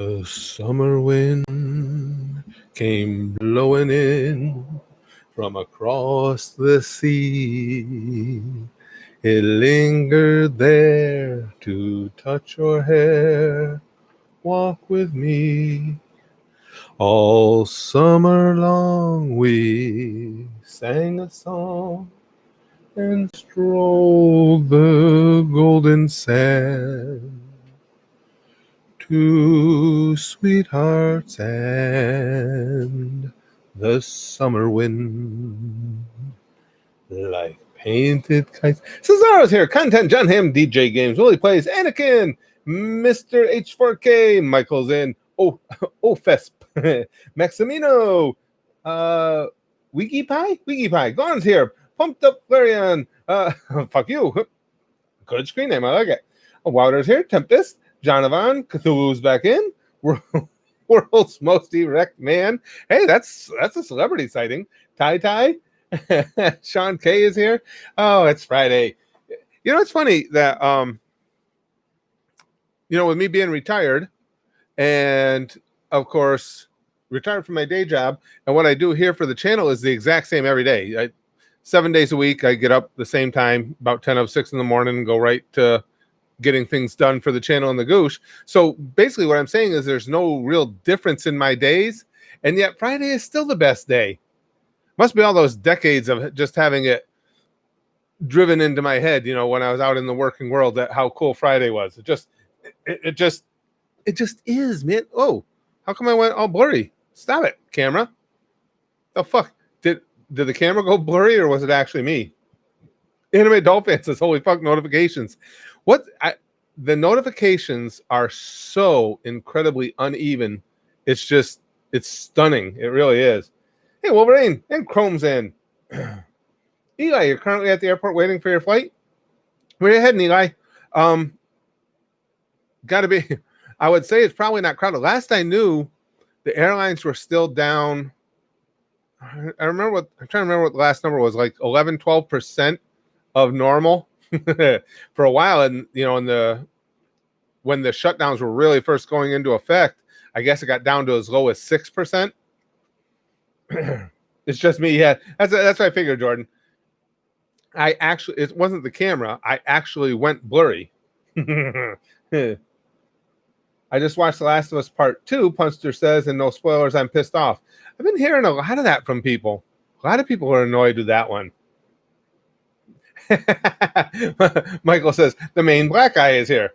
The summer wind came blowing in from across the sea. It lingered there to touch your hair. Walk with me. All summer long we sang a song and strolled the golden sand. Two sweethearts and the summer wind like painted kites. Cesaro's here. Content John Hamm, DJ Games. Willie plays Anakin. Mr. H4K. Michael's in. Fesp. Maximino. Wiki Pie. Gon's here. Pumped up Flarion. Fuck you. Good screen name. I like it. Wilder's here. Tempest. Jonavan. Cthulhu's back in. World's most erect man. Hey, that's a celebrity sighting. Tai. Sean K is here. Oh, it's Friday. You know, it's funny that with me being retired, and of course retired from my day job, and what I do here for the channel is the exact same every day. 7 days a week, I get up the same time, about 10:06 in the morning, and go right to getting things done for the channel and the Goosh. So basically what I'm saying is there's no real difference in my days, and yet Friday is still the best day. Must be all those decades of just having it driven into my head, when I was out in the working world, that how cool Friday was. It just is, man. Oh, how come I went all blurry? Stop it, camera. Oh, fuck. Did the camera go blurry, or was it actually me? Anime Dolphin says, holy fuck, notifications. The notifications are so incredibly uneven. It's stunning. It really is. Hey, Wolverine, and Chrome's in. Eli, you're currently at the airport waiting for your flight? Where are you heading, Eli? Gotta be, I would say it's probably not crowded. Last I knew, the airlines were still down. I'm trying to remember what the last number was, like 11-12% of normal for a while. And, when the shutdowns were really first going into effect, I guess it got down to as low as 6%. It's just me. Yeah, that's what I figured, Jordan. It wasn't the camera. I actually went blurry. I just watched The Last of Us Part 2, Punster says, and no spoilers, I'm pissed off. I've been hearing a lot of that from people. A lot of people are annoyed with that one. Michael says, the main black guy is here.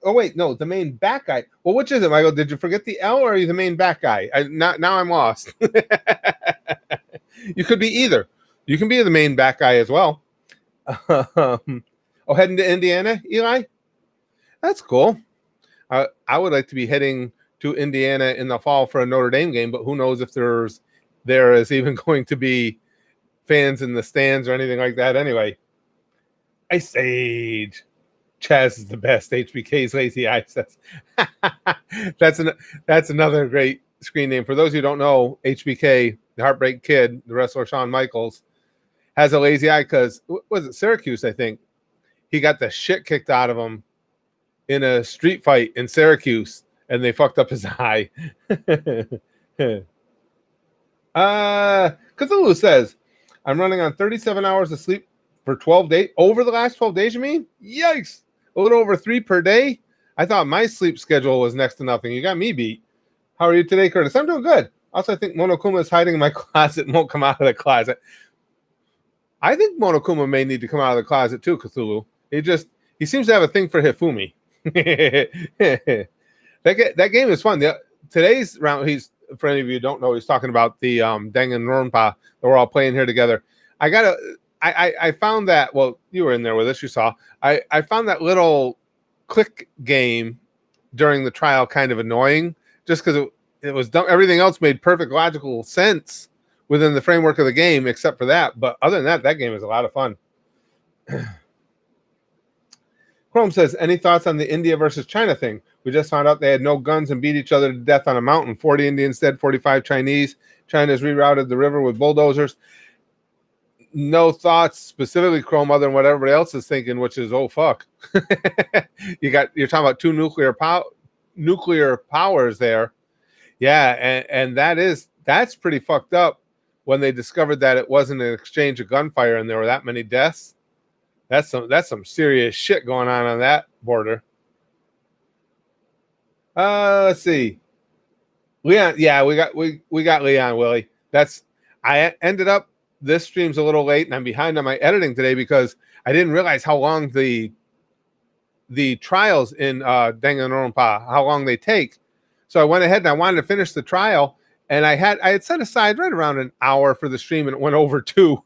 Wait, no, the main back guy. Well, which is it, Michael? Did you forget the L, or are you the main back guy? Now I'm lost. You could be either. You can be the main back guy as well. Heading to Indiana, Eli? That's cool. I would like to be heading to Indiana in the fall for a Notre Dame game, but who knows if there is even going to be fans in the stands or anything like that anyway. Ice Age. Chaz is the best. HBK's Lazy Eye says. That's another great screen name. For those who don't know, HBK, the Heartbreak Kid, the wrestler Shawn Michaels, has a lazy eye because, was it Syracuse, I think? He got the shit kicked out of him in a street fight in Syracuse, and they fucked up his eye. Cthulhu says, I'm running on 37 hours of sleep for 12 days. Over the last 12 days, you mean? Yikes. A little over 3 per day? I thought my sleep schedule was next to nothing. You got me beat. How are you today, Curtis? I'm doing good. Also, I think Monokuma is hiding in my closet and won't come out of the closet. I think Monokuma may need to come out of the closet too, Cthulhu. He seems to have a thing for Hifumi. That game is fun. Today's round, for any of you who don't know, he's talking about the Danganronpa that we're all playing here together. I found that, well, you were in there with us, you saw. I found that little click game during the trial kind of annoying, just because it was done. Everything else made perfect logical sense within the framework of the game, except for that. But other than that game is a lot of fun. Chrome says, any thoughts on the India versus China thing? We just found out they had no guns and beat each other to death on a mountain. 40 Indians dead, 45 Chinese. China's rerouted the river with bulldozers. No thoughts specifically, Chrome, other than what everybody else is thinking, which is, oh fuck. You're talking about two nuclear nuclear powers there. Yeah, and that's pretty fucked up when they discovered that it wasn't an exchange of gunfire and there were that many deaths. That's some serious shit going on that border. Let's see. Leon, yeah, we got Leon Willie. I ended up this stream's a little late and I'm behind on my editing today because I didn't realize how long the trials in Danganronpa, how long they take. So I went ahead and I wanted to finish the trial, and I had set aside right around an hour for the stream, and it went over 2.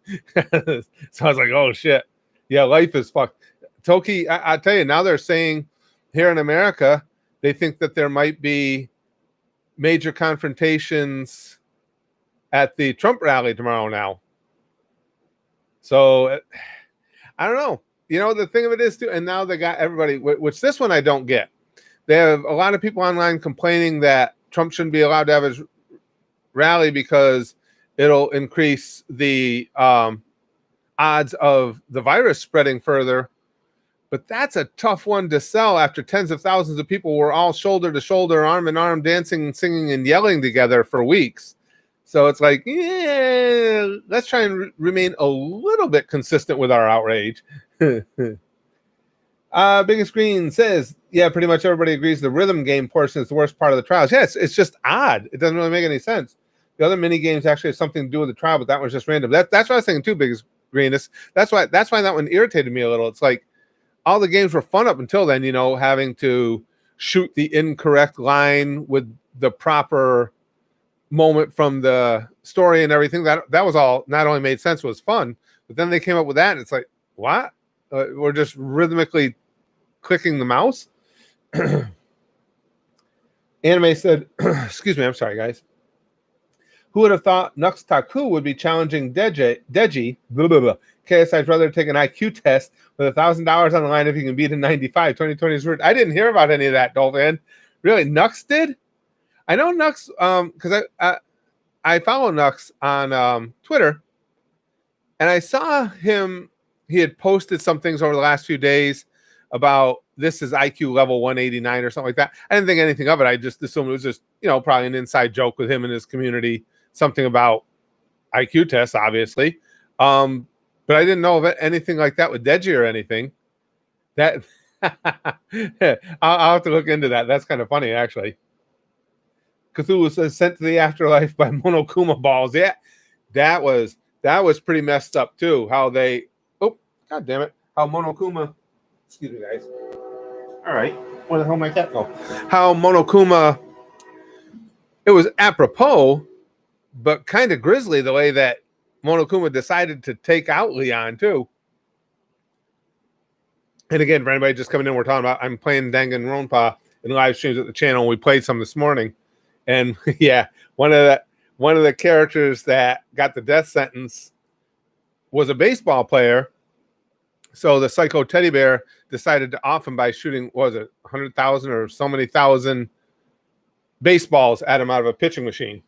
So I was like, oh shit, yeah, life is fucked. Toki, I tell you, now they're saying here in America they think that there might be major confrontations at the Trump rally tomorrow now. So I don't know. You know, the thing of it is too, and now they got everybody, which this one I don't get. They have a lot of people online complaining that Trump shouldn't be allowed to have his rally because it'll increase the odds of the virus spreading further. But that's a tough one to sell after tens of thousands of people were all shoulder to shoulder, arm in arm, dancing, singing, and yelling together for weeks. So it's like, yeah, let's try and remain a little bit consistent with our outrage. Biggest Green says, yeah, pretty much everybody agrees the rhythm game portion is the worst part of the trials. Yeah, it's just odd. It doesn't really make any sense. The other mini games actually have something to do with the trial, but that one's just random. That's what I was thinking too, Biggest Green. That's why that one irritated me a little. It's like all the games were fun up until then, you know, having to shoot the incorrect line with the proper moment from the story and everything. That was all not only made sense, was fun, but then they came up with that, and it's like, what? We're just rhythmically clicking the mouse. Anime said, excuse me, I'm sorry, guys. Who would have thought Nux Taku would be challenging Deji? Blah, blah, blah. KSI'd rather take an IQ test with $1,000 on the line if you can beat a 95. 2020 is weird. I didn't hear about any of that, Dolphin. Really? Nux did? I know Nux, because I follow Nux on Twitter, and I saw him. He had posted some things over the last few days about this is IQ level 189 or something like that. I didn't think anything of it. I just assumed it was just, you know, probably an inside joke with him and his community, something about IQ tests, obviously. But I didn't know of anything like that with Deji or anything. That I'll have to look into that. That's kind of funny, actually. Cthulhu says sent to the afterlife by Monokuma balls. Yeah, that was pretty messed up too. How they, oh god damn it, how Monokuma, excuse me guys. All right, where the hell my cat go? How Monokuma, it was apropos, but kind of grisly the way that Monokuma decided to take out Leon too. And again, for anybody just coming in, we're talking about I'm playing Danganronpa in live streams at the channel. We played some this morning. And yeah, one of the characters that got the death sentence was a baseball player. So the psycho teddy bear decided to off him by shooting, what was it, 100,000 or so many thousand baseballs at him out of a pitching machine.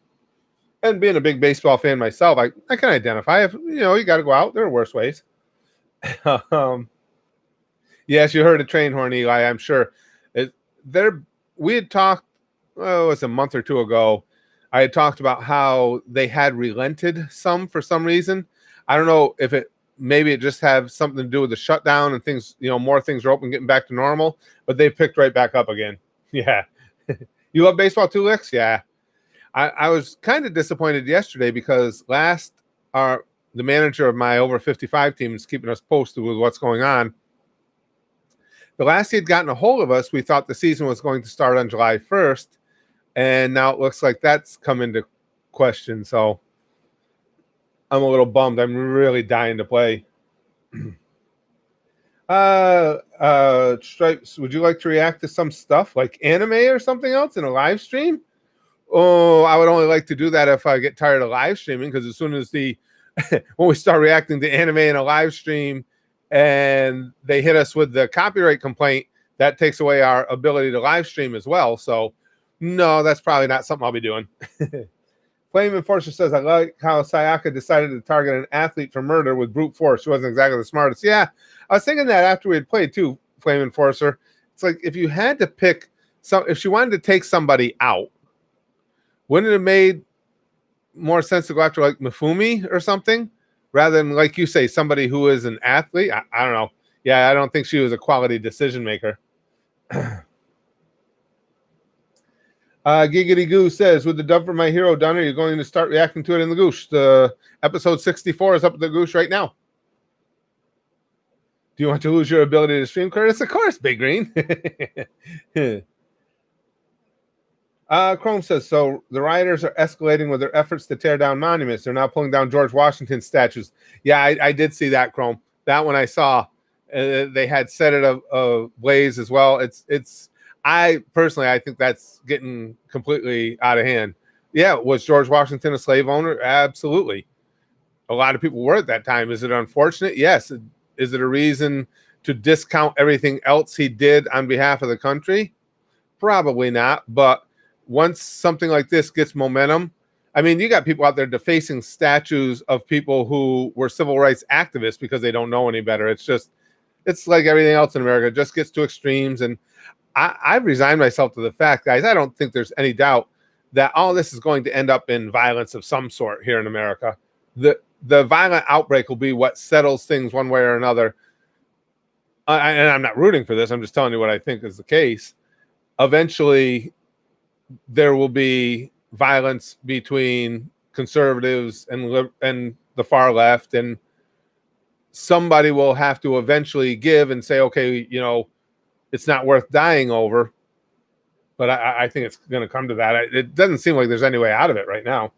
And being a big baseball fan myself, I can identify. If you know, you got to go out. There are worse ways. Yes, you heard a train horn, Eli. I'm sure. We had talked. Well, it was a month or two ago. I had talked about how they had relented some for some reason. I don't know if maybe it just have something to do with the shutdown and things, you know, more things are open, getting back to normal, but they've picked right back up again. Yeah. You love baseball too, Lex? Yeah. I was kind of disappointed yesterday because the manager of my over 55 team is keeping us posted with what's going on. The last he had gotten a hold of us, we thought the season was going to start on July 1st. And now it looks like that's come into question. So I'm a little bummed. I'm really dying to play. Stripes, would you like to react to some stuff like anime or something else in a live stream? Oh, I would only like to do that if I get tired of live streaming, because as soon as when we start reacting to anime in a live stream and they hit us with the copyright complaint, that takes away our ability to live stream as well. So no, that's probably not something I'll be doing. Flame Enforcer says, I like how Sayaka decided to target an athlete for murder with brute force. She wasn't exactly the smartest. Yeah, I was thinking that after we had played too, Flame Enforcer. It's like if you had to pick So if she wanted to take somebody out, wouldn't it have made more sense to go after like Mifumi or something rather than, like you say, somebody who is an athlete? I don't know. Yeah, I don't think she was a quality decision maker. Giggity Goo says, with the dub for My Hero done, are you going to start reacting to it in the Goosh? The episode 64 is up at the Goosh right now. Do you want to lose your ability to stream, Curtis? Of course, Big Green. Chrome says, so the rioters are escalating with their efforts to tear down monuments. They're now pulling down George Washington statues. Yeah, I did see that, Chrome. That one I saw. They had set it ablaze as well. I personally, I think that's getting completely out of hand. Yeah, was George Washington a slave owner? Absolutely. A lot of people were at that time. Is it unfortunate? Yes. Is it a reason to discount everything else he did on behalf of the country? Probably not. But once something like this gets momentum, I mean, you got people out there defacing statues of people who were civil rights activists because they don't know any better. It's like everything else in America. It just gets to extremes. And I've resigned myself to the fact, guys, I don't think there's any doubt that all this is going to end up in violence of some sort here in America. The violent outbreak will be what settles things one way or another. And I'm not rooting for this. I'm just telling you what I think is the case. Eventually, there will be violence between conservatives and the far left, and somebody will have to eventually give and say, okay, it's not worth dying over. But I think it's going to come to that. It doesn't seem like there's any way out of it right now.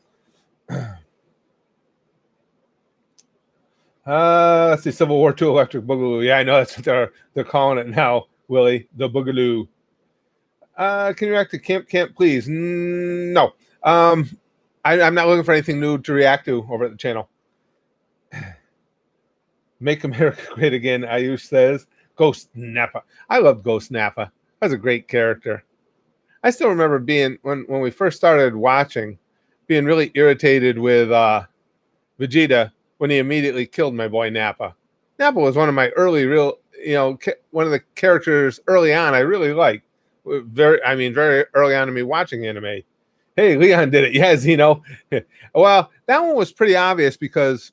Let's see, Civil War II Electric Boogaloo. Yeah, I know that's what they're calling it now, Willie, the Boogaloo. Can you react to Camp, please? No. I'm not looking for anything new to react to over at the channel. Make America Great Again, Ayush says. Ghost Nappa. I loved Ghost Nappa. That was a great character. I still remember being, when we first started watching, being really irritated with Vegeta when he immediately killed my boy Nappa. Nappa was one of my early one of the characters early on I really liked. Very early on in me watching anime. Hey, Leon did it. Yeah, Zeno. Well, that one was pretty obvious because,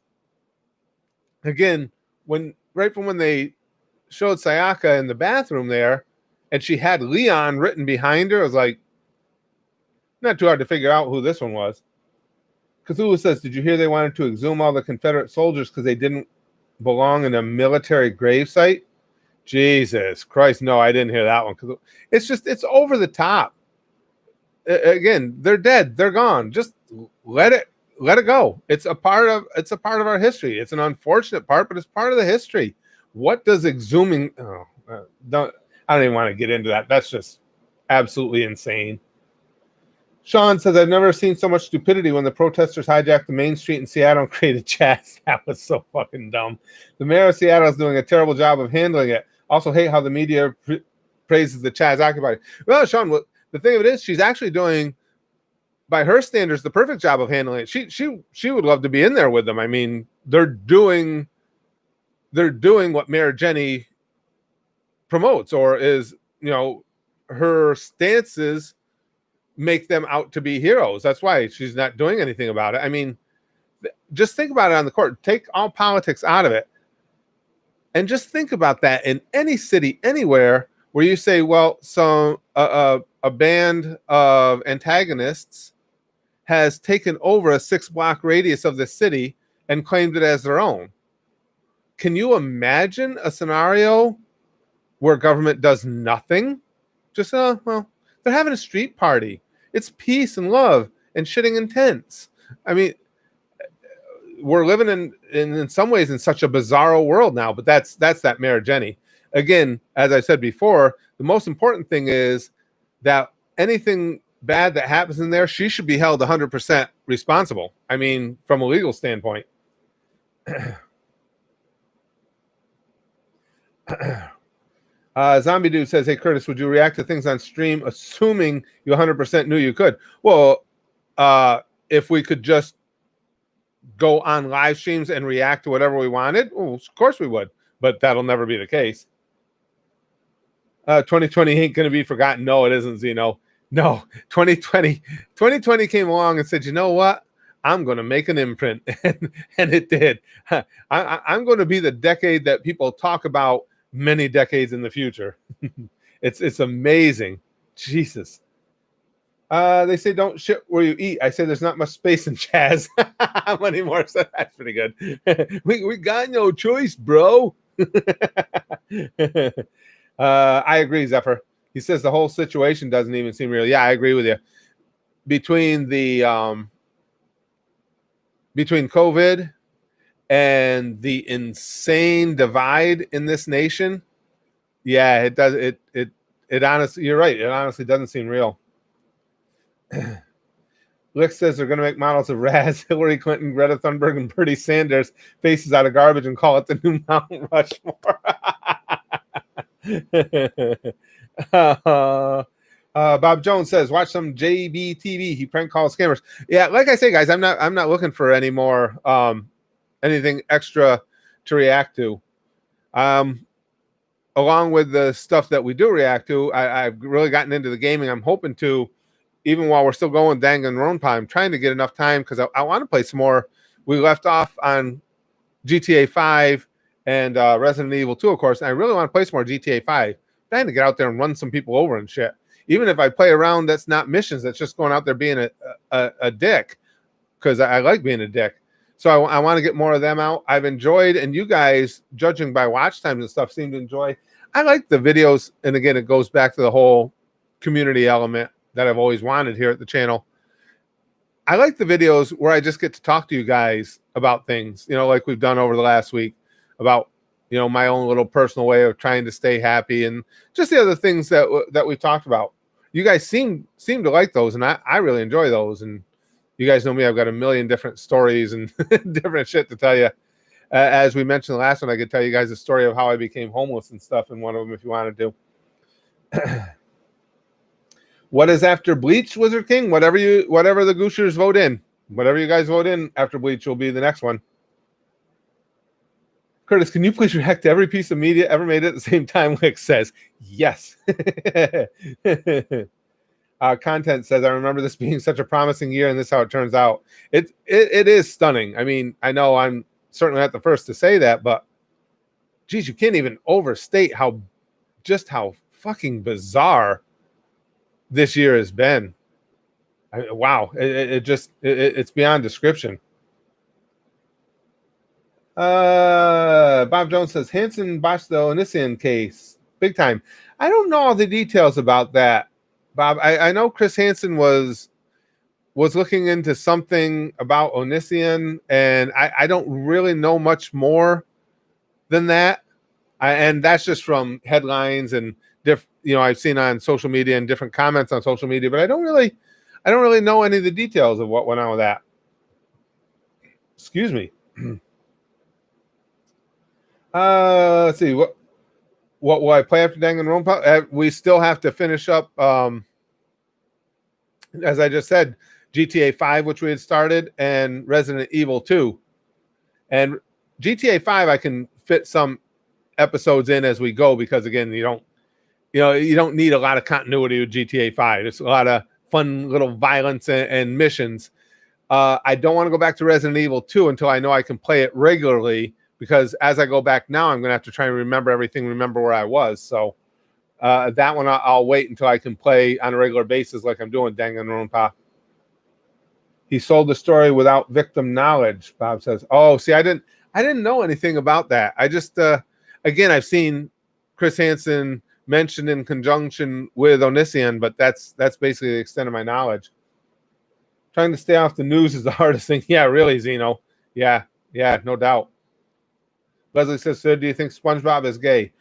again, right from when they showed Sayaka in the bathroom there, and she had Leon written behind her, it was like, not too hard to figure out who this one was. Cthulhu says, did you hear they wanted to exhume all the Confederate soldiers because they didn't belong in a military gravesite? Jesus Christ, no, I didn't hear that one. It's over the top. Again, they're dead. They're gone. Just let it go. It's a part of our history. It's an unfortunate part, but it's part of the history. What does exhuming? I don't even want to get into that. That's just absolutely insane. Sean says, I've never seen so much stupidity when the protesters hijacked the main street in Seattle and created chats. That was so fucking dumb. The mayor of Seattle is doing a terrible job of handling it. Also hate how the media praises the Chaz occupied. Well, Sean, the thing of it is, she's actually doing, by her standards, the perfect job of handling it. She would love to be in there with them. I mean, they're doing what Mayor Jenny promotes, or is, her stances make them out to be heroes. That's why she's not doing anything about it. I mean, just think about it on the court. Take all politics out of it. And just think about that in any city, anywhere, where you say, well, so a band of antagonists has taken over a 6-block radius of the city and claimed it as their own. Can you imagine a scenario where government does nothing? Just, they're having a street party. It's peace and love and shitting in tents. I mean, we're living in some ways in such a bizarro world now, but that's that Mayor Jenny. Again, as I said before, the most important thing is that anything bad that happens in there, she should be held 100% responsible. I mean, from a legal standpoint. Zombie Dude says, hey, Curtis, would you react to things on stream assuming you 100% knew you could? Well, if we could just go on live streams and react to whatever we wanted, well, of course we would, but that'll never be the case. 2020 ain't going to be forgotten. No, it isn't, Zeno. No, 2020 came along and said, you know what? I'm going to make an imprint. And it did. I'm going to be the decade that people talk about many decades in the future. It's amazing. Jesus. They say don't shit where you eat. I say there's not much space in Chaz. Money more. So that's pretty good. we got no choice, bro. I agree, Zephyr. He says the whole situation doesn't even seem real. Yeah, I agree with you. Between COVID and the insane divide in this nation, yeah, it does. It honestly, you're right. It honestly doesn't seem real. Lick says they're going to make models of Raz, Hillary Clinton, Greta Thunberg, and Bernie Sanders faces out of garbage and call it the new Mount Rushmore. Bob Jones says, watch some JBTV. He prank calls scammers. Yeah, like I say, guys, I'm not looking for any more anything extra to react to. Along with the stuff that we do react to, I've really gotten into the gaming. I'm hoping to, even while we're still going Danganronpa, I'm trying to get enough time because I want to play some more. We left off on GTA 5 and Resident Evil 2, of course. And I really want to play some more GTA 5. I'm trying to get out there and run some people over and shit. Even if I play around, that's not missions. That's just going out there being a dick, because I like being a dick. So I want to get more of them out. I've enjoyed, and you guys, judging by watch times and stuff, seem to enjoy. I like the videos, and again, it goes back to the whole community element that I've always wanted here at the channel. I like the videos where I just get to talk to you guys about things, like we've done over the last week, about my own little personal way of trying to stay happy, and just the other things that we've talked about. You guys seem to like those, and I really enjoy those. And you guys know me, I've got a million different stories and different shit to tell you. As we mentioned the last one, I could tell you guys the story of how I became homeless and stuff in one of them if you wanted to. What is after Bleach, Wizard King? Whatever the Gooshers vote in. Whatever you guys vote in after Bleach will be the next one. Curtis, can you please react to every piece of media ever made at the same time? Lick says, yes. Content says, I remember this being such a promising year, and this is how it turns out. It is stunning. I mean, I know I'm certainly not the first to say that, but geez, you can't even overstate how fucking bizarre this year has been. Wow. It's beyond description. Bob Jones says, Hansen botched the Onision case. Big time. I don't know all the details about that, Bob. I know Chris Hansen was looking into something about Onision, and I don't really know much more than that. And that's just from headlines and I've seen on social media and different comments on social media, but I don't really know any of the details of what went on with that. Excuse me. Let's see. What will I play after Danganronpa? We still have to finish up, as I just said, GTA 5, which we had started, and Resident Evil 2. And GTA 5, I can fit some episodes in as we go, because again, you don't need a lot of continuity with GTA 5. It's a lot of fun little violence and missions. I don't want to go back to Resident Evil 2 until I know I can play it regularly, because as I go back now, I'm going to have to try and remember everything, remember where I was. So that one I'll wait until I can play on a regular basis, like I'm doing Danganronpa. He sold the story without victim knowledge, Bob says. Oh, see, I didn't know anything about that. I just again, I've seen Chris Hansen mentioned in conjunction with Onision, but that's basically the extent of my knowledge. Trying to stay off the news is the hardest thing. Yeah, really, Zeno. Yeah, no doubt. Leslie says, so do you think SpongeBob is gay?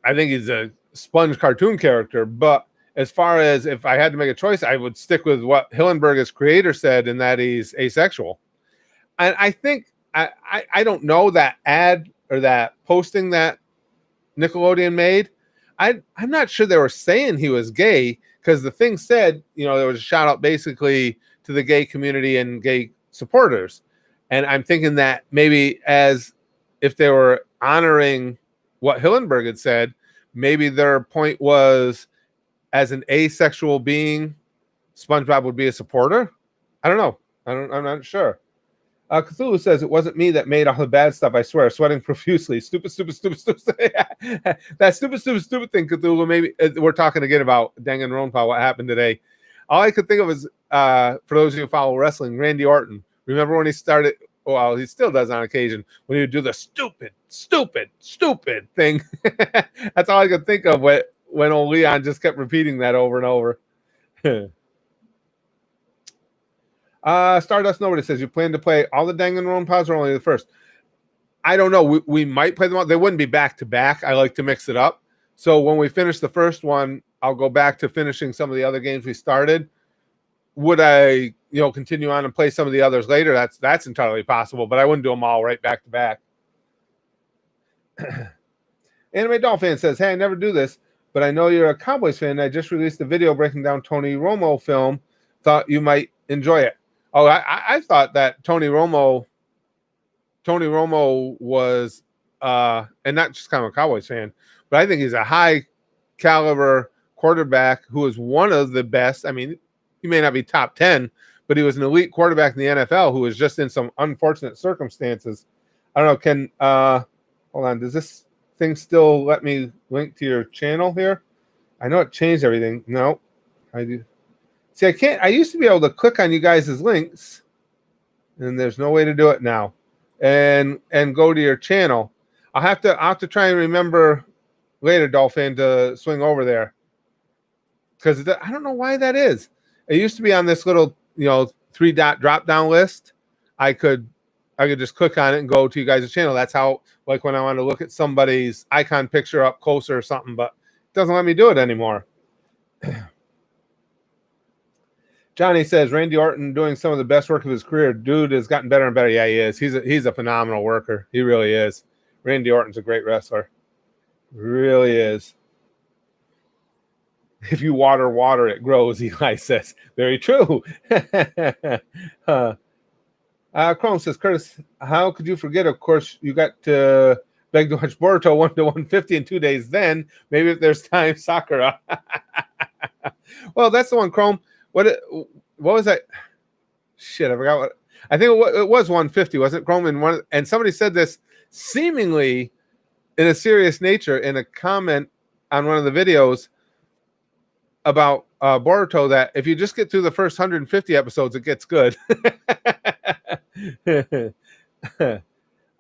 I think he's a Sponge cartoon character, but as far as if I had to make a choice, I would stick with what Hillenburg, his creator, said, and that he's asexual. And I think, I don't know, that ad or that posting that Nickelodeon made, I'm not sure they were saying he was gay, because the thing said, there was a shout out basically to the gay community and gay supporters. And I'm thinking that maybe as if they were honoring what Hillenburg had said, maybe their point was, as an asexual being, SpongeBob would be a supporter. I don't know. I'm not sure. Cthulhu says, it wasn't me that made all the bad stuff, I swear, sweating profusely. Stupid. That stupid thing, Cthulhu. Maybe we're talking again about Danganronpa, what happened today. All I could think of is, for those of you who follow wrestling, Randy Orton. Remember when he started, well, he still does on occasion, when he would do the stupid thing. That's all I could think of when old Leon just kept repeating that over and over. Stardust Nobody says, you plan to play all the Danganronpas or only the first? I don't know. We might play them all. They wouldn't be back to back. I like to mix it up. So when we finish the first one, I'll go back to finishing some of the other games we started. Would I, continue on and play some of the others later? That's entirely possible, but I wouldn't do them all right back to back. Anime Dolphin says, hey, I never do this, but I know you're a Cowboys fan. I just released a video breaking down Tony Romo film. Thought you might enjoy it. Oh, I thought that Tony Romo was, and not just kind of a Cowboys fan, but I think he's a high caliber quarterback who is one of the best. I mean, he may not be top 10, but he was an elite quarterback in the NFL who was just in some unfortunate circumstances. I don't know. Hold on. Does this thing still let me link to your channel here? I know it changed everything. No, I do. See, I can't. I used to be able to click on you guys' links, and there's no way to do it now. And go to your channel. I'll have to try and remember later, Dolphin, to swing over there, because I don't know why that is. It used to be on this little 3-dot drop down list. I could just click on it and go to you guys' channel. That's how, like, when I want to look at somebody's icon picture up closer or something, but it doesn't let me do it anymore. Johnny says, Randy Orton doing some of the best work of his career. Dude has gotten better and better. Yeah, he is. He's a phenomenal worker. He really is. Randy Orton's a great wrestler. Really is. If you water, it grows, Eli says. Very true. Chrome says, Curtis, how could you forget? Of course, you got to beg to watch Boruto 1 to 150 in 2 days. Then, maybe if there's time, Sakura. Well, that's the one, Chrome. What was that? Shit, I forgot what. I think it was 150, wasn't it, Chrome? And somebody said this seemingly in a serious nature in a comment on one of the videos about Boruto, that if you just get through the first 150 episodes, it gets good.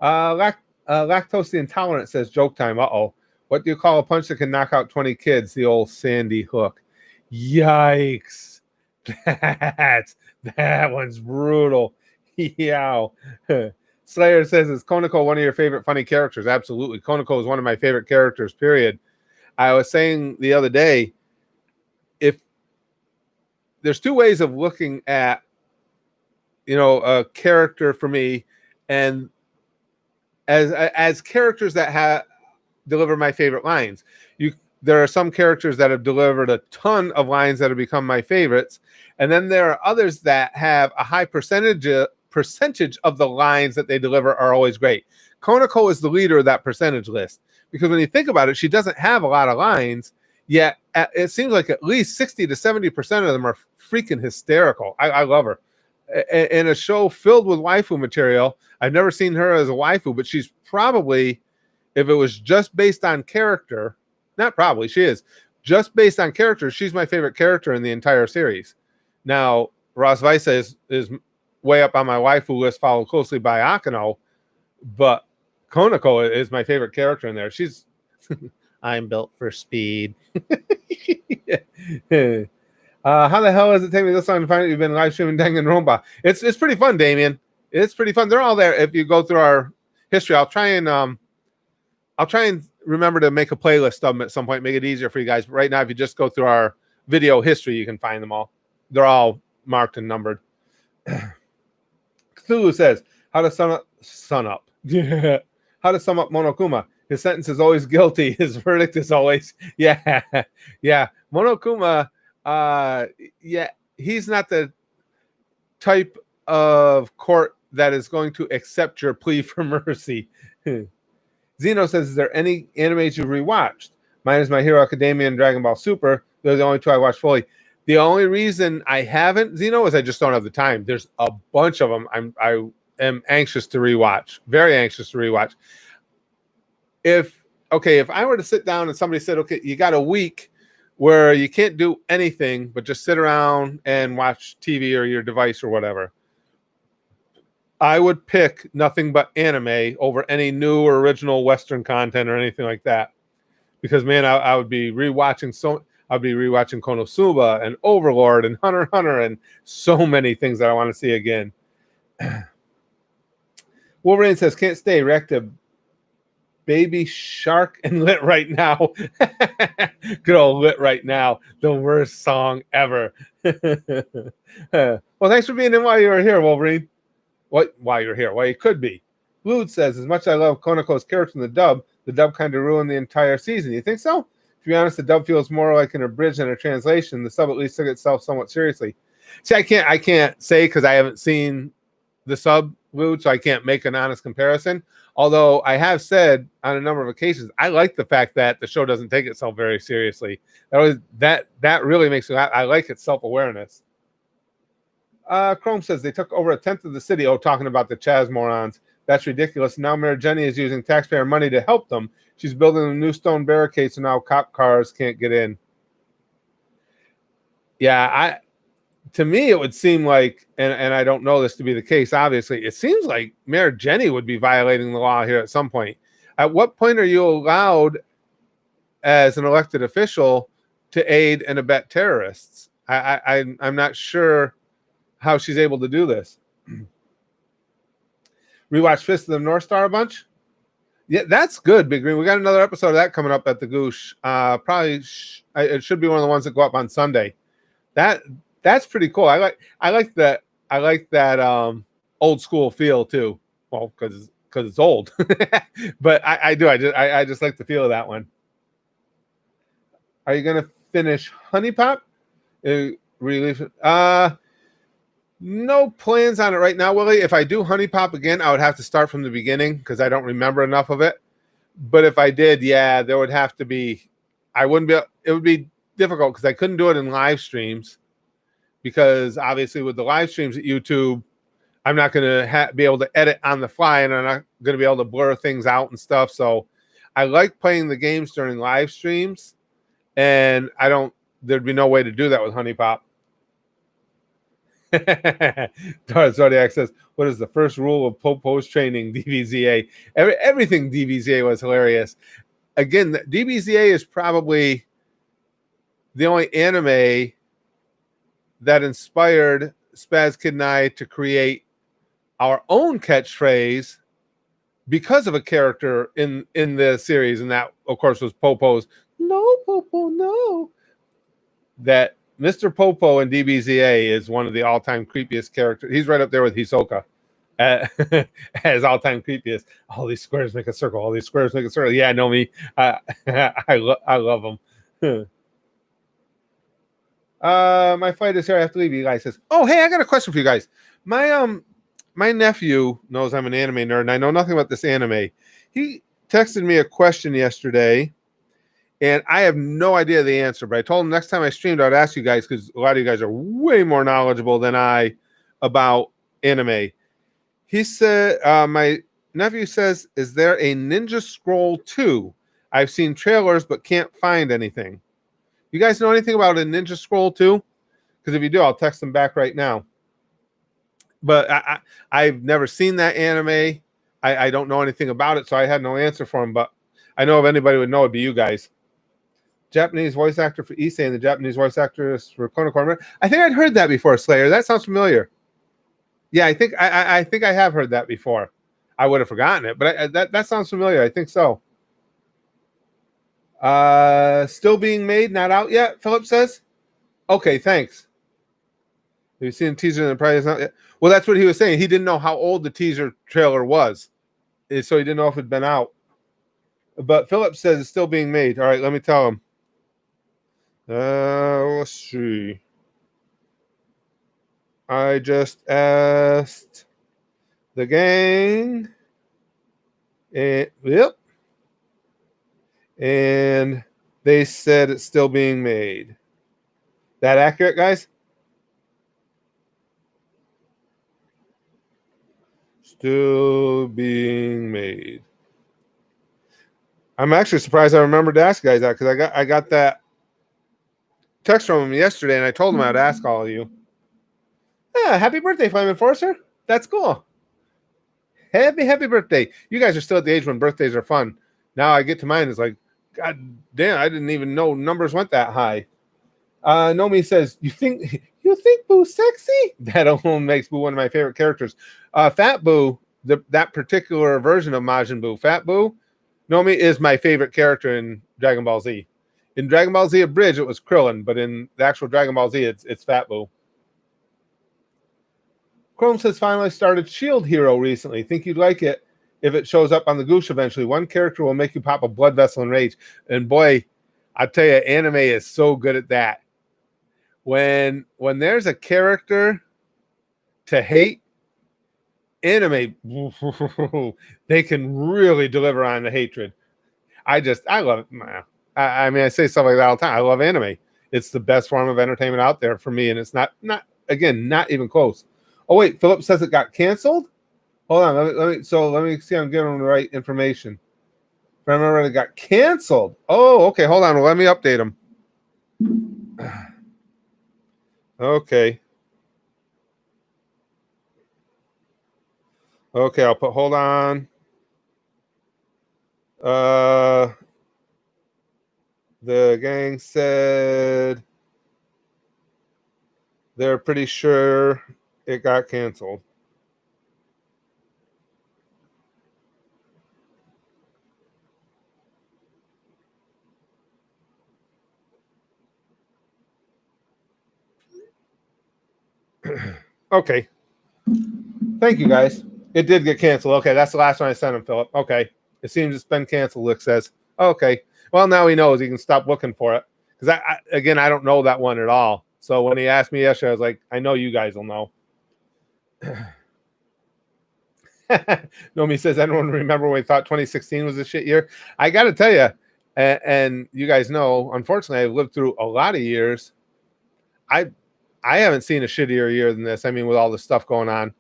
Lactose Intolerant says, joke time. Uh-oh. What do you call a punch that can knock out 20 kids? The old Sandy Hook. Yikes. That one's brutal. Yeah. Slayer says, is Konako one of your favorite funny characters? Absolutely. Konako is one of my favorite characters, period. I was saying the other day, if there's two ways of looking at, a character for me, and as characters that deliver my favorite lines. There are some characters that have delivered a ton of lines that have become my favorites, and then there are others that have a high percentage of the lines that they deliver are always great. Konako is the leader of that percentage list, because when you think about it, she doesn't have a lot of lines, yet it seems like at least 60 to 70% of them are freaking hysterical. I love her. In a show filled with waifu material, I've never seen her as a waifu, but she's probably, if it was just based on character, not probably, she is, just based on character, she's my favorite character in the entire series. Now, Ross Weisse is way up on my waifu list, followed closely by Akano, but Konako is my favorite character in there. She's, I'm built for speed. How the hell does it take me this long to find out you've been live streaming Danganronpa? It's pretty fun, Damien. It's pretty fun. They're all there. If you go through our history, I'll try and remember to make a playlist of them at some point, make it easier for you guys. But right now, if you just go through our video history, you can find them all. They're all marked and numbered. Cthulhu says, how to sum up Monokuma? His sentence is always guilty. His verdict is always, yeah. Monokuma, he's not the type of court that is going to accept your plea for mercy. Zeno says, is there any animes you've rewatched? Mine is My Hero Academia and Dragon Ball Super. They're the only two I watch fully. The only reason I haven't, Zeno, is I just don't have the time. There's a bunch of them I am anxious to rewatch. Very anxious to rewatch. If I were to sit down and somebody said, okay, you got a week where you can't do anything but just sit around and watch TV or your device or whatever, I would pick nothing but anime over any new or original Western content or anything like that. Because man, I would be rewatching I'd be rewatching Konosuba and Overlord and Hunter x Hunter and so many things that I want to see again. Wolverine says can't stay. React to Baby Shark and Lit Right Now. Good old Lit Right Now, the worst song ever. Well, thanks for being in while you were here, Wolverine. What? While you're here? Well, you could be. Lude says, as much as I love Konako's character in the dub kind of ruined the entire season. You think so? To be honest, the dub feels more like an abridged than a translation. The sub at least took itself somewhat seriously. See, I can't say because I haven't seen the sub, Lude, so I can't make an honest comparison. Although I have said on a number of occasions, I like the fact that the show doesn't take itself very seriously. That really makes me. I like its self-awareness. Chrome says they took over a tenth of the city. Oh, talking about the Chaz morons. That's ridiculous. Now Mayor Jenny is using taxpayer money to help them. She's building a new stone barricade so now cop cars can't get in. Yeah, to me it would seem like, and I don't know this to be the case, obviously, it seems like Mayor Jenny would be violating the law here at some point. At what point are you allowed as an elected official to aid and abet terrorists? I'm not sure how she's able to do this. Rewatch Fist of the North Star a bunch. Yeah, that's good, Big Green. We got another episode of that coming up at the Goosh. Probably it should be one of the ones that go up on Sunday. That's pretty cool. I like that old school feel too. Well, because it's old, but I just like the feel of that one. Are you gonna finish Honey Pop? Relief? No plans on it right now, Willie. If I do Honey Pop again, I would have to start from the beginning because I don't remember enough of it. But if I did, yeah, there would have to be. I wouldn't be. It would be difficult because I couldn't do it in live streams. Because obviously, with the live streams at YouTube, I'm not going to be able to edit on the fly, and I'm not going to be able to blur things out and stuff. So, I like playing the games during live streams, and there'd be no way to do that with Honey Pop. Zodiac says, what is the first rule of post training DBZA? Everything DBZA was hilarious. Again, DBZA is probably the only anime that inspired Spaz Kid and I to create our own catchphrase because of a character in the series, and that, of course, was Popo's "No, Popo, no." That Mr. Popo in DBZA is one of the all-time creepiest characters. He's right up there with Hisoka as all-time creepiest. All these squares make a circle. All these squares make a circle. Yeah, know me. I love them. My flight is here. I have to leave. You guys says, "Oh, hey, I got a question for you guys. My nephew knows I'm an anime nerd, and I know nothing about this anime. He texted me a question yesterday." And I have no idea the answer, but I told him next time I streamed, I'd ask you guys because a lot of you guys are way more knowledgeable than I about anime. He said, my nephew says, is there a Ninja Scroll 2? I've seen trailers, but can't find anything. You guys know anything about a Ninja Scroll 2? Because if you do, I'll text them back right now. But I've never seen that anime. I don't know anything about it, so I had no answer for him. But I know if anybody would know, it'd be you guys. Japanese voice actor for Issei and the Japanese voice actress for Konoko. I think I'd heard that before, Slayer. That sounds familiar. Yeah, I think I have heard that before. I would have forgotten it, but that sounds familiar. I think so. Still being made, not out yet, Philip says. Okay, thanks. Have you seen the teaser and the prize not yet? Well, that's what he was saying. He didn't know how old the teaser trailer was, so he didn't know if it'd been out. But Philip says it's still being made. All right, let me tell him. Let's see. I just asked the gang. And yep. And They said it's still being made. That accurate, guys? Still being made. I'm actually surprised I remembered to ask you guys that because I got that text from him yesterday and I told him I'd ask all of you. Yeah, happy birthday, Flame Enforcer. That's cool. Happy birthday. You guys are still at the age when birthdays are fun. Now I get to mine, it's like, God damn, I didn't even know numbers went that high. Nomi says, you think Boo's sexy? That alone makes Boo one of my favorite characters. Fat Boo, that particular version of Majin Buu, Fat Boo, Nomi is my favorite character in Dragon Ball Z. In Dragon Ball Z Abridged, it was Krillin, but in the actual Dragon Ball Z, it's Fat Boo. Chrome says, finally started Shield Hero recently. Think you'd like it if it shows up on the Goosh eventually. One character will make you pop a blood vessel in rage. And boy, I tell you, anime is so good at that. When there's a character to hate, anime, they can really deliver on the hatred. I love it. I mean, I say stuff like that all the time. I love anime. It's the best form of entertainment out there for me, and it's not even close. Oh wait, Philip says it got canceled. Hold on, let me see. I'm giving him the right information. If I remember, it got canceled. Oh, okay. Hold on. Let me update him. Okay. Okay, I'll put hold on. The gang said they're pretty sure it got canceled. Okay. Thank you, guys. It did get canceled. Okay, that's the last one I sent him, Philip. Okay. It seems it's been canceled, Lick says. Okay. Well, now he knows he can stop looking for it. Because, I don't know that one at all. So when he asked me yesterday, I was like, I know you guys will know. Nomi says, anyone remember when we thought 2016 was a shit year? I got to tell you, and you guys know, unfortunately, I've lived through a lot of years. I haven't seen a shittier year than this. I mean, with all the stuff going on,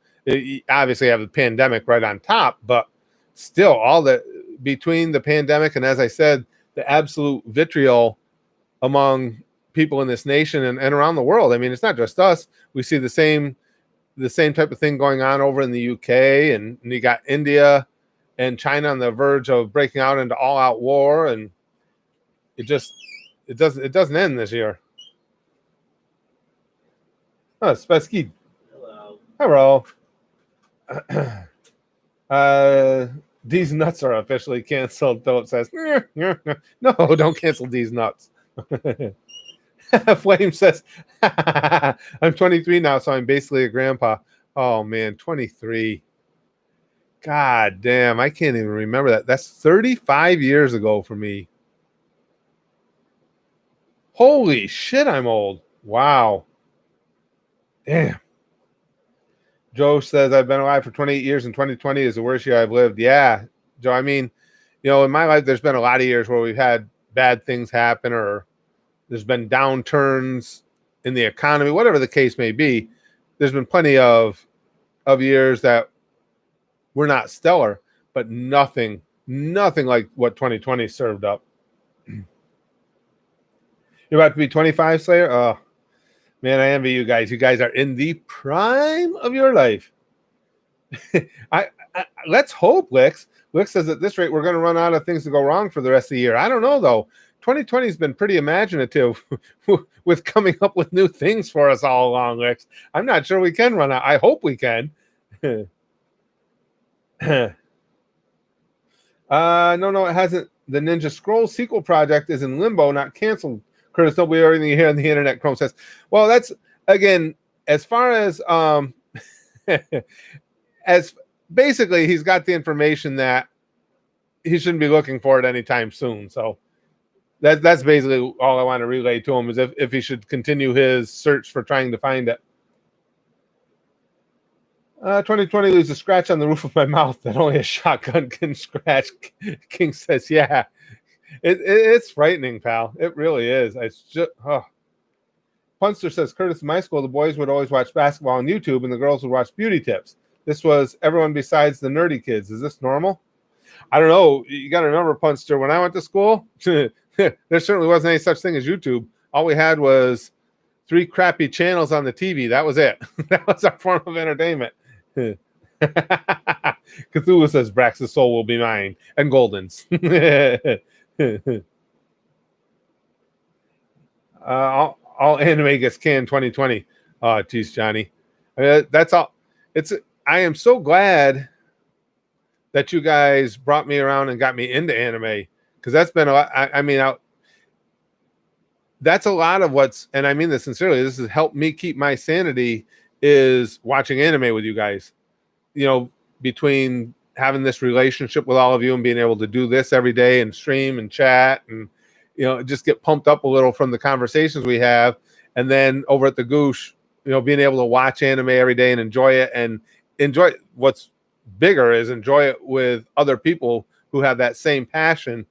obviously I have the pandemic right on top, but still, all the between the pandemic and, as I said, the absolute vitriol among people in this nation and around the world. I mean, it's not just us. We see the same type of thing going on over in the UK, and you got India and China on the verge of breaking out into all-out war, and it doesn't end this year. Oh, Spetsky. Hello. These nuts are officially canceled, Philip says. No, don't cancel these nuts. Flame says, I'm 23 now, so I'm basically a grandpa. Oh, man, 23. God damn, I can't even remember that. That's 35 years ago for me. Holy shit, I'm old. Wow. Damn. Joe says, I've been alive for 28 years, and 2020 is the worst year I've lived. Yeah, Joe, I mean, in my life, there's been a lot of years where we've had bad things happen, or there's been downturns in the economy, whatever the case may be. There's been plenty of years that were not stellar, but nothing like what 2020 served up. You're about to be 25, Slayer? Oh, man, I envy you guys. You guys are in the prime of your life. I let's hope, Lix. Lix says at this rate, we're going to run out of things to go wrong for the rest of the year. I don't know, though. 2020 has been pretty imaginative with coming up with new things for us all along, Lix. I'm not sure we can run out. I hope we can. No, it hasn't. The Ninja Scroll sequel project is in limbo, not canceled. Curtis, don't believe everything you hear on the internet, Chrome says. Well, that's, again, as far as as basically he's got the information that he shouldn't be looking for it anytime soon. So that's basically all I want to relay to him, is if he should continue his search for trying to find it. 2020 leaves a scratch on the roof of my mouth that only a shotgun can scratch. King says, yeah. It's frightening, pal. It really is. It's just Punster says, Curtis, in my school, the boys would always watch basketball on YouTube and the girls would watch beauty tips. This was everyone besides the nerdy kids. Is this normal? I don't know. You got to remember, Punster, when I went to school, there certainly wasn't any such thing as YouTube. All we had was 3 crappy channels on the TV. That was it. That was our form of entertainment. Cthulhu says, Brax's soul will be mine. And Golden's. All anime gets canned 2020. Oh, geez, Johnny. That's all. I am so glad that you guys brought me around and got me into anime, because that's been a lot. That's a lot of what's, and I mean this sincerely, this has helped me keep my sanity, is watching anime with you guys. Between having this relationship with all of you and being able to do this every day and stream and chat and just get pumped up a little from the conversations we have, and then over at the Goosh, being able to watch anime every day and enjoy it, and enjoy what's bigger is enjoy it with other people who have that same passion.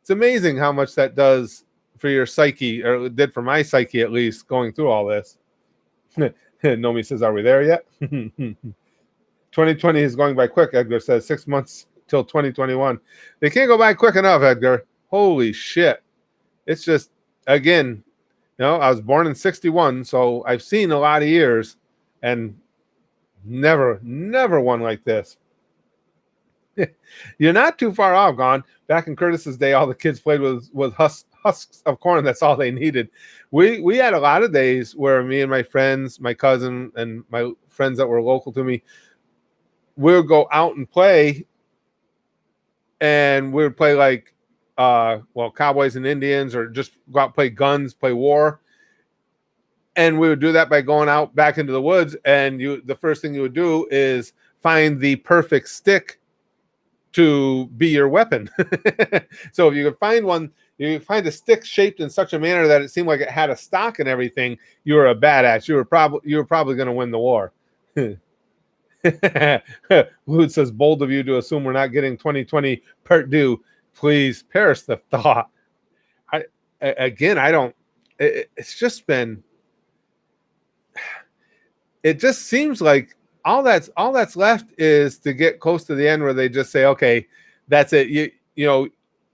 It's amazing how much that does for your psyche, or it did for my psyche at least, going through all this. Nomi says, are we there yet? 2020 is going by quick, Edgar says. 6 months till 2021. They can't go by quick enough, Edgar. Holy shit. It's just, again, I was born in 61, so I've seen a lot of years, and never one like this. You're not too far off, Gone. Back in Curtis's day, all the kids played with husks of corn. That's all they needed. We had a lot of days where me and my friends, my cousin, and my friends that were local to me, we would go out and play, and we would play like cowboys and Indians, or just go out and play guns, play war. And we would do that by going out back into the woods, and the first thing you would do is find the perfect stick to be your weapon. So if you could find one, you find a stick shaped in such a manner that it seemed like it had a stock and everything, you were a badass. You were probably going to win the war. Lude says, bold of you to assume we're not getting 2020 part 2. Please perish the thought. It's just been, it just seems like all that's left is to get close to the end where they just say, okay, that's it.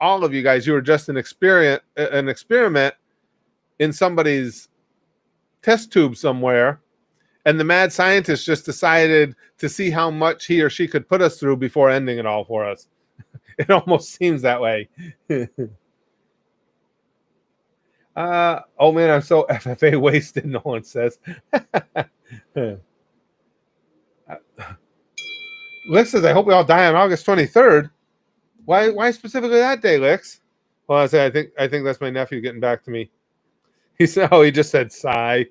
All of you guys, you were just an experiment in somebody's test tube somewhere, and the mad scientist just decided to see how much he or she could put us through before ending it all for us. It almost seems that way. Oh man, I'm so FFA wasted, Nolan says. Lix says, I hope we all die on August 23rd. Why specifically that day, Lix? Well, I think that's my nephew getting back to me. He said, he just said sigh.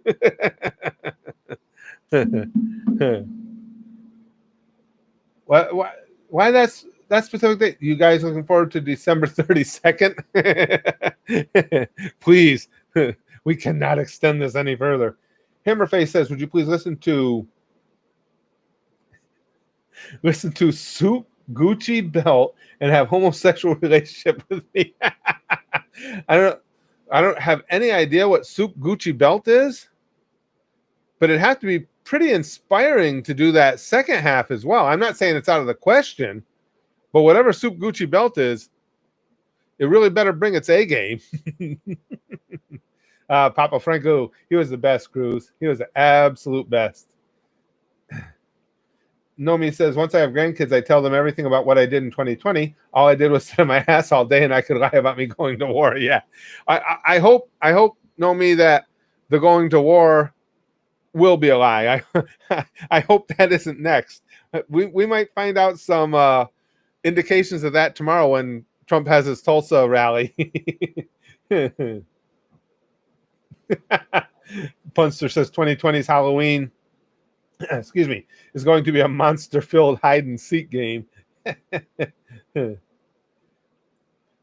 Why that's specific date? You guys looking forward to December 32nd? Please, we cannot extend this any further. Hammerface says, would you please listen to Soup Gucci Belt and have homosexual relationship with me? I don't have any idea what Soup Gucci Belt is, but it has to be pretty inspiring to do that second half as well. I'm not saying it's out of the question, but whatever Soup Gucci Belt is, it really better bring its A game. Papa Franco, he was the best, Cruz. He was the absolute best. Nomi says, once I have grandkids, I tell them everything about what I did in 2020. All I did was sit on my ass all day, and I could lie about me going to war. Yeah. I hope, Nomi, that the going to war will be a lie. I hope that isn't next. We might find out some indications of that tomorrow when Trump has his Tulsa rally. Punster says 2020's Halloween, excuse me, is going to be a monster-filled hide-and-seek game.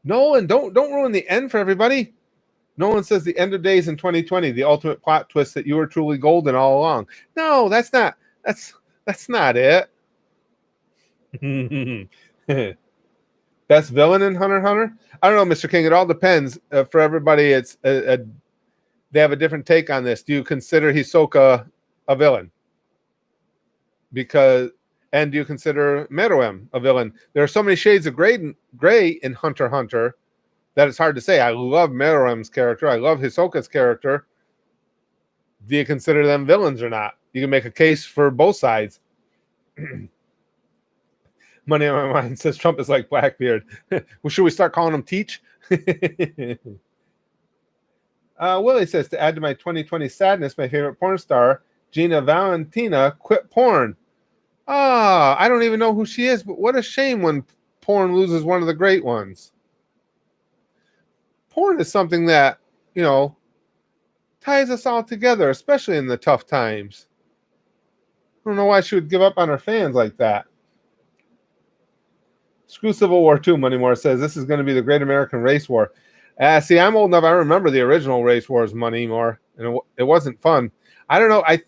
Nolan, don't ruin the end for everybody. Nolan says the end of days in 2020, the ultimate plot twist that you were truly golden all along. No, that's not it. Best villain in Hunter x Hunter? I don't know, Mr. King. It all depends. For everybody, they have a different take on this. Do you consider Hisoka a villain? And do you consider Meruem a villain? There are so many shades of gray in Hunter x Hunter that it's hard to say. I love Meruem's character. I love Hisoka's character. Do you consider them villains or not? You can make a case for both sides. Money on my mind says Trump is like Blackbeard. Well, should we start calling him Teach? Willie says, to add to my 2020 sadness, my favorite porn star, Gina Valentina, quit porn. I don't even know who she is, but what a shame when porn loses one of the great ones. Porn is something that, ties us all together, especially in the tough times. I don't know why she would give up on her fans like that. Screw Civil War II, Moneymore says, this is going to be the Great American Race War. See, I'm old enough. I remember the original Race Wars, Moneymore, and it wasn't fun. I don't know. I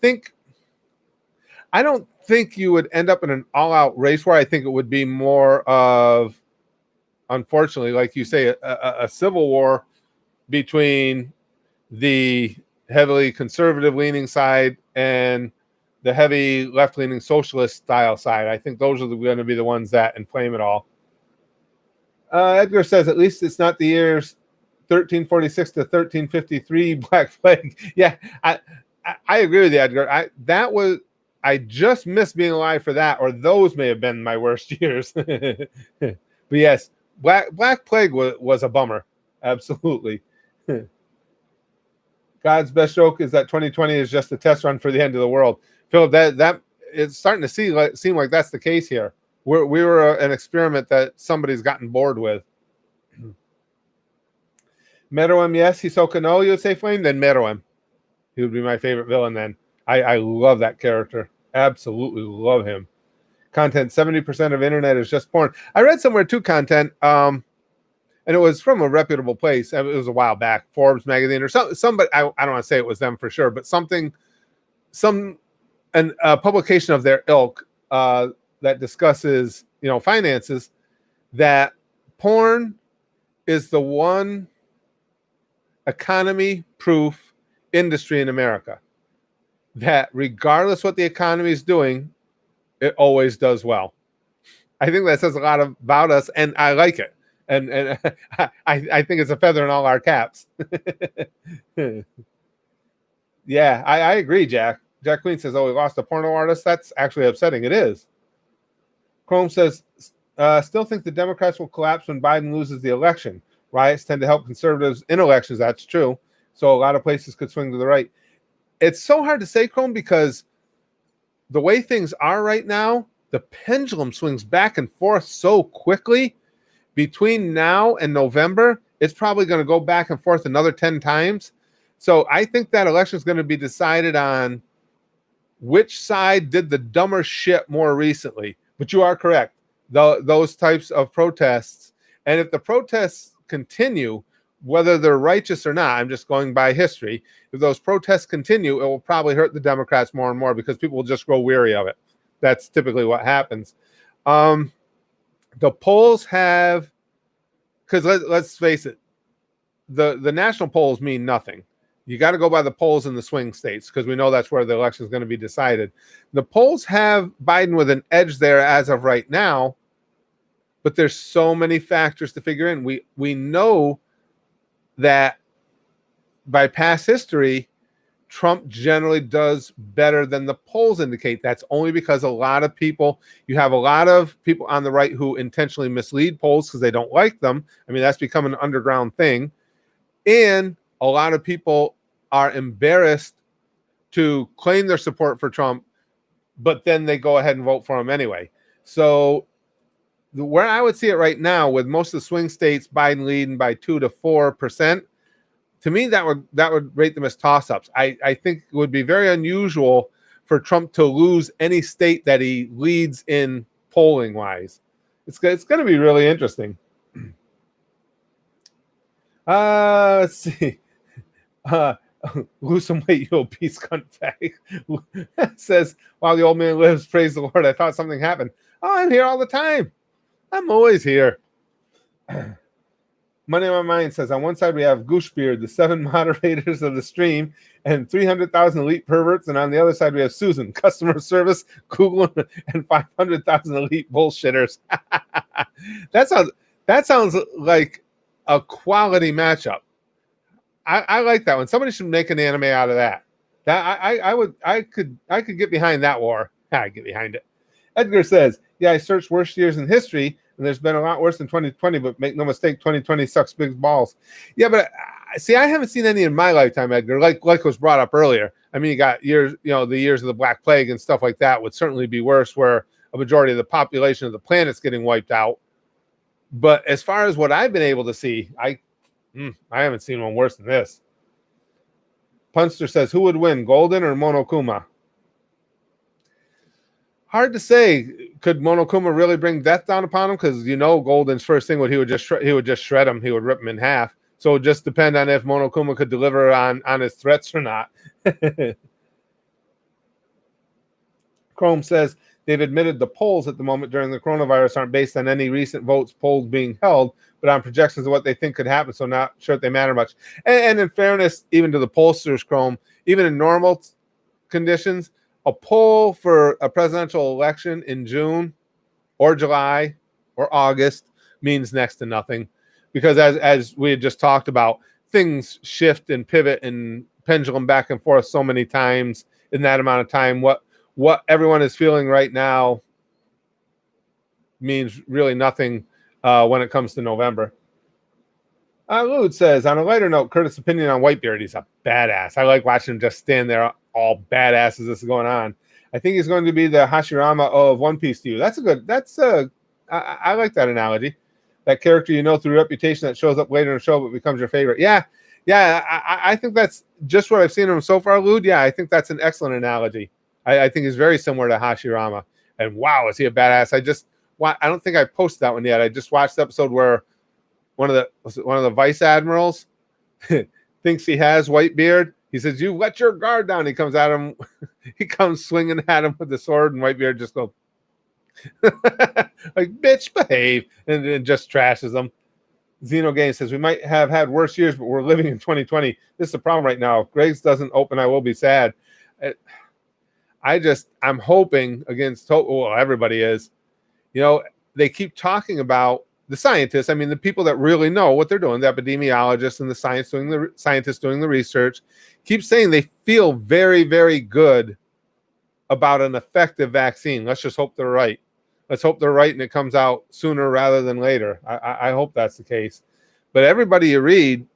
don't think you would end up in an all-out race war. I think it would be more of, unfortunately, like you say, a civil war between the heavily conservative-leaning side and the heavy left-leaning socialist-style side. I think those are going to be the ones that inflame it all. Edgar says, at least it's not the years 1346 to 1353 Black Plague. Yeah, I agree with you, Edgar. I just missed being alive for that, or those may have been my worst years. But yes, Black Plague was a bummer. Absolutely. God's best joke is that 2020 is just a test run for the end of the world. Philip, that it's starting to seem like that's the case here. We were an experiment that somebody's gotten bored with. Meruem, yes. Hisoka, no. You would say Flame? Then Meruem. He would be my favorite villain then. I love that character. Absolutely love him. Content, 70% of internet is just porn. I read somewhere too, content, and it was from a reputable place. It was a while back, Forbes magazine or somebody. I don't want to say it was them for sure, but a publication of their ilk that discusses, finances, that porn is the one economy-proof industry in America that regardless what the economy is doing, it always does well. I think that says a lot about us, and I like it. And I think it's a feather in all our caps. Yeah, I agree, Jack. Jack Queen says, we lost a porno artist. That's actually upsetting. It is. Chrome says, still think the Democrats will collapse when Biden loses the election. Riots tend to help conservatives in elections. That's true. So a lot of places could swing to the right. It's so hard to say, Chrome, because the way things are right now, the pendulum swings back and forth so quickly. Between now and November, it's probably going to go back and forth another 10 times. So I think that election is going to be decided on which side did the dumber shit more recently. But you are correct. Those types of protests, and if the protests continue, whether they're righteous or not, I'm just going by history. If those protests continue, it will probably hurt the Democrats more and more because people will just grow weary of it. That's typically what happens. The polls have, because let's face it, the national polls mean nothing. You got to go by the polls in the swing states because we know that's where the election is going to be decided. The polls have Biden with an edge there as of right now, but there's so many factors to figure in. We know that by past history, Trump generally does better than the polls indicate. That's only because you have a lot of people on the right who intentionally mislead polls because they don't like them. I mean, that's become an underground thing. And a lot of people are embarrassed to claim their support for Trump, but then they go ahead and vote for him anyway. So where I would see it right now, with most of the swing states, Biden leading by 2 to 4%, to me, that would rate them as toss-ups. I think it would be very unusual for Trump to lose any state that he leads in polling-wise. It's going to be really interesting. Let's see. Lose some weight, you obese cunt bag. Says, while the old man lives, praise the Lord. I thought something happened. Oh, I'm here all the time. I'm always here. Money on My Mind says, on one side we have Gooshbeard, the 7 moderators of the stream, and 300,000 elite perverts, and on the other side we have Susan, customer service, Google, and 500,000 elite bullshitters. that sounds like a quality matchup. I like that one. Somebody should make an anime out of that. I could get behind that war. I get behind it. Edgar says, yeah, I searched worst years in history, and there's been a lot worse than 2020, but make no mistake, 2020 sucks big balls. Yeah, but see, I haven't seen any in my lifetime, Edgar, like was brought up earlier. I mean, you got years, the years of the Black Plague and stuff like that would certainly be worse, where a majority of the population of the planet's getting wiped out. But as far as what I've been able to see, I haven't seen one worse than this. Punster says, who would win, Golden or Monokuma? Hard to say. Could Monokuma really bring death down upon him? Because Golden's first thing he would just shred him. He would rip him in half. So it would just depend on if Monokuma could deliver on his threats or not. Chrome says they've admitted the polls at the moment during the coronavirus aren't based on any recent votes polls being held, but on projections of what they think could happen. So not sure if they matter much. And in fairness, even to the pollsters, Chrome, even in normal conditions, a poll for a presidential election in June or July or August means next to nothing, because as we had just talked about, things shift and pivot and pendulum back and forth so many times in that amount of time. What everyone is feeling right now means really nothing when it comes to November. Lud says, on a lighter note, Curtis' opinion on Whitebeard, he's a badass. I like watching him just stand there all badass as this is going on. I think he's going to be the Hashirama of One Piece to you. I like that analogy. That character through reputation that shows up later in the show but becomes your favorite. Yeah, I think that's just what I've seen him so far, Lud. Yeah, I think that's an excellent analogy. I think he's very similar to Hashirama. And wow, is he a badass? I don't think I posted that one yet. I just watched the episode where one of the vice admirals thinks he has Whitebeard. He says, "You let your guard down." He comes at him. He comes swinging at him with the sword, and Whitebeard just goes like, "Bitch, behave," and just trashes him. Xeno Game says, "We might have had worse years, but we're living in 2020. This is the problem right now. If Greg's doesn't open, I will be sad." I'm hoping against hope. Well, everybody is. They keep talking about the scientists. I mean, the people that really know what they're doing, the epidemiologists and the scientists doing the research, keep saying they feel very, very good about an effective vaccine. Let's just hope they're right. Let's hope they're right and it comes out sooner rather than later. I hope that's the case. But everybody you read,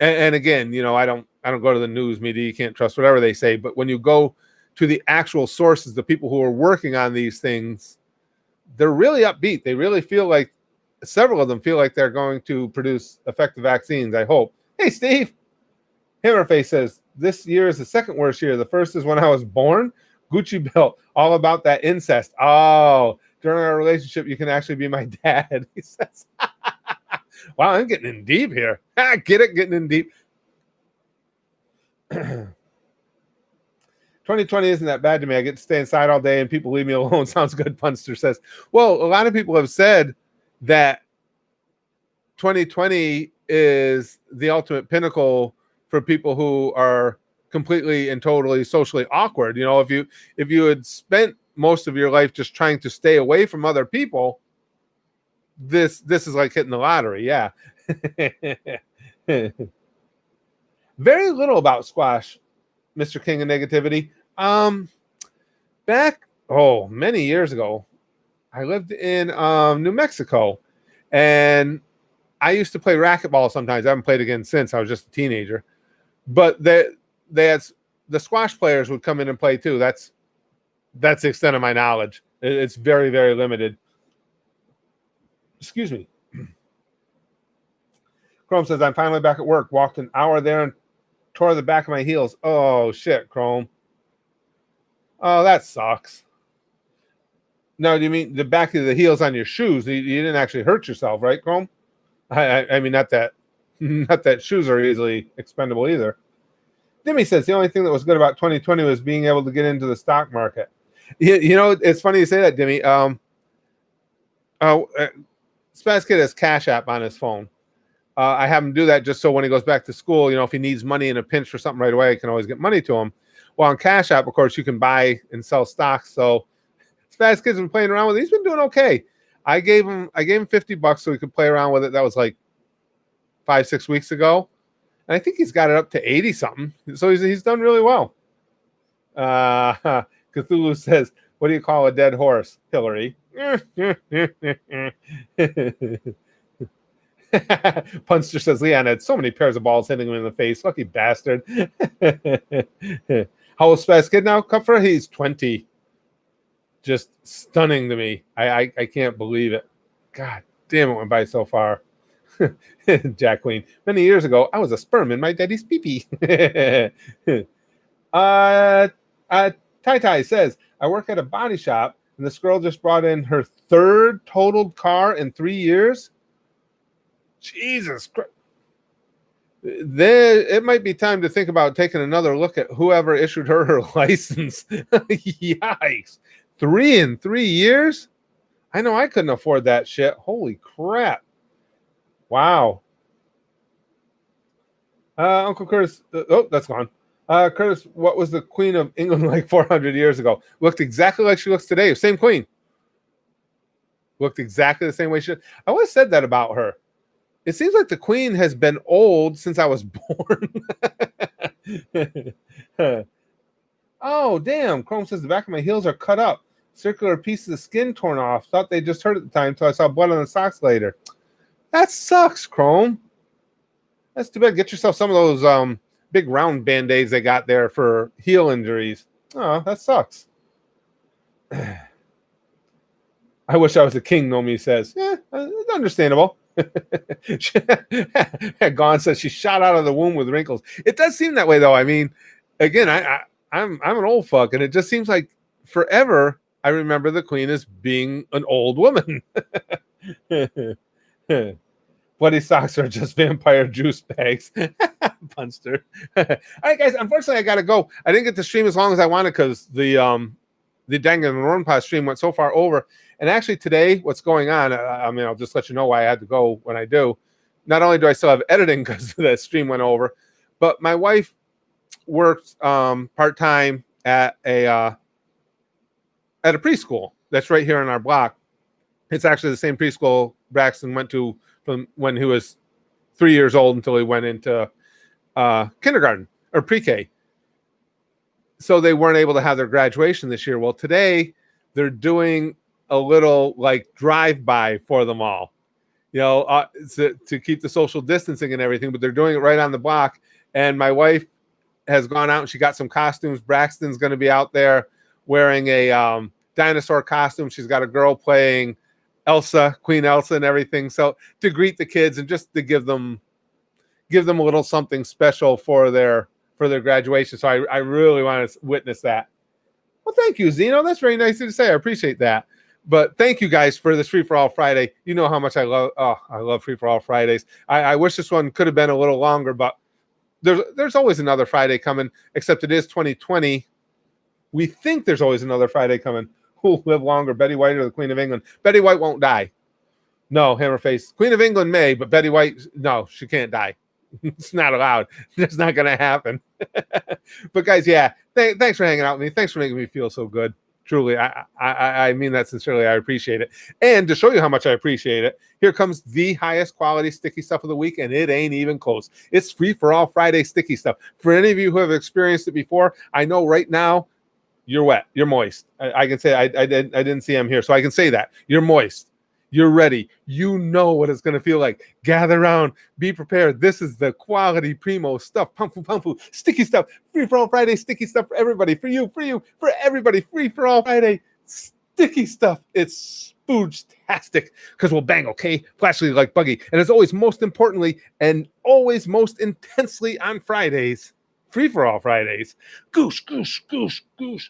and again, I don't go to the news media. You can't trust whatever they say. But when you go to the actual sources, the people who are working on these things, they're really upbeat. They really feel like, several of them feel like they're going to produce effective vaccines, I hope. Hey, Steve. Hammerface says, this year is the second worst year. The first is when I was born. Gucci belt, all about that incest. Oh, during our relationship, you can actually be my dad. He says, wow, I'm getting in deep here. Get it? Getting in deep. 2020 isn't that bad to me. I get to stay inside all day and people leave me alone. Sounds good, Punster says. Well, a lot of people have said that 2020 is the ultimate pinnacle for people who are completely and totally socially awkward. If you had spent most of your life just trying to stay away from other people, this is like hitting the lottery. Yeah. Very little about squash, Mr. King of Negativity. Back many years ago, I lived in New Mexico, and I used to play racquetball sometimes. I haven't played again since. I was just a teenager. But they had, the squash players would come in and play too. That's the extent of my knowledge. It's very, very limited. Excuse me. Chrome says, I'm finally back at work. Walked an hour there and tore the back of my heels. Oh, shit, Chrome. Oh, that sucks. No, do you mean the back of the heels on your shoes? You didn't actually hurt yourself, right, Chrome? I mean, not that shoes are easily expendable either. Dimmy says the only thing that was good about 2020 was being able to get into the stock market. It's funny you say that, Dimmy. Spaz Kid has Cash App on his phone. I have him do that just so when he goes back to school, if he needs money in a pinch for something right away, I can always get money to him. Well, on Cash App, of course, you can buy and sell stocks. So Spaz Kid's been playing around with it. He's been doing okay. I gave him $50 so he could play around with it. That was like 5-6 weeks ago. And I think he's got it up to 80 something. So he's done really well. Cthulhu says, what do you call a dead horse, Hillary? Punster says, Leon had so many pairs of balls hitting him in the face. Lucky bastard. How old is Spaz Kid now, Kupfer? He's 20. Just stunning to me. I can't believe it. God damn, it went by so far. Jack Queen. Many years ago, I was a sperm in my daddy's pee-pee. Tai Tai says, I work at a body shop, and this girl just brought in her third totaled car in 3 years. Jesus Christ. It might be time to think about taking another look at whoever issued her license. Yikes. 3 in 3 years? I know I couldn't afford that shit. Holy crap. Wow. Uncle Curtis. That's gone. Curtis, what was the Queen of England like 400 years ago? Looked exactly like she looks today. Same queen. Looked exactly the same way she did. I always said that about her. It seems like the Queen has been old since I was born. Oh, damn. Chrome says the back of my heels are cut up. Circular pieces of skin torn off. Thought they just hurt at the time until I saw blood on the socks later. That sucks, Chrome. That's too bad. Get yourself some of those big round Band-Aids they got there for heel injuries. Oh, that sucks. I wish I was a king, Nomi says. Yeah, understandable. Gone says she shot out of the womb with wrinkles. It does seem that way, though. I mean, again, I'm an old fuck, and it just seems like forever I remember the Queen as being an old woman. Bloody socks are just vampire juice bags. Punster. All right, guys. Unfortunately, I got to go. I didn't get to stream as long as I wanted because the Danganronpa stream went so far over. And actually today, what's going on, I'll just let you know why I had to go when I do. Not only do I still have editing because the stream went over, but my wife works part-time at a preschool that's right here in our block. It's actually the same preschool Braxton went to from when he was 3 years old until he went into kindergarten or pre-K. So they weren't able to have their graduation this year. Well, today they're doing a little like drive-by for them all, to keep the social distancing and everything, but they're doing it right on the block. And my wife has gone out and she got some costumes. Braxton's going to be out there wearing a dinosaur costume. She's got a girl playing Elsa, Queen Elsa and everything. So to greet the kids and just to give them a little something special for their graduation. So I really want to witness that. Well, thank you, Zeno. That's very nice of you to say. I appreciate that. But thank you guys for this Free for All Friday. You know how much I love Free for All Fridays. I wish this one could have been a little longer, but there's always another Friday coming, except it is 2020. We think there's always another Friday coming. Who'll live longer, Betty White or the Queen of England? Betty White won't die. No, Hammerface. Queen of England may, but Betty White, no, she can't die. It's not allowed. It's not going to happen. But guys, yeah, thanks for hanging out with me. Thanks for making me feel so good. Truly, I mean that sincerely. I appreciate it. And to show you how much I appreciate it, here comes the highest quality sticky stuff of the week, and it ain't even close. It's Free for All Friday sticky stuff. For any of you who have experienced it before, I know right now you're wet. You're moist. I can say I didn't see him here, so I can say that. You're moist. You're ready. You know what it's going to feel like. Gather around. Be prepared. This is the quality primo stuff. Pumfu, sticky stuff. Free for All Friday sticky stuff for everybody. For you, for everybody. Free for All Friday sticky stuff. It's spooge-tastic because we'll bang, okay? Flashly like Buggy. And as always, most importantly, and always most intensely on Fridays, Free for All Fridays, goosh, goosh, goosh, goosh.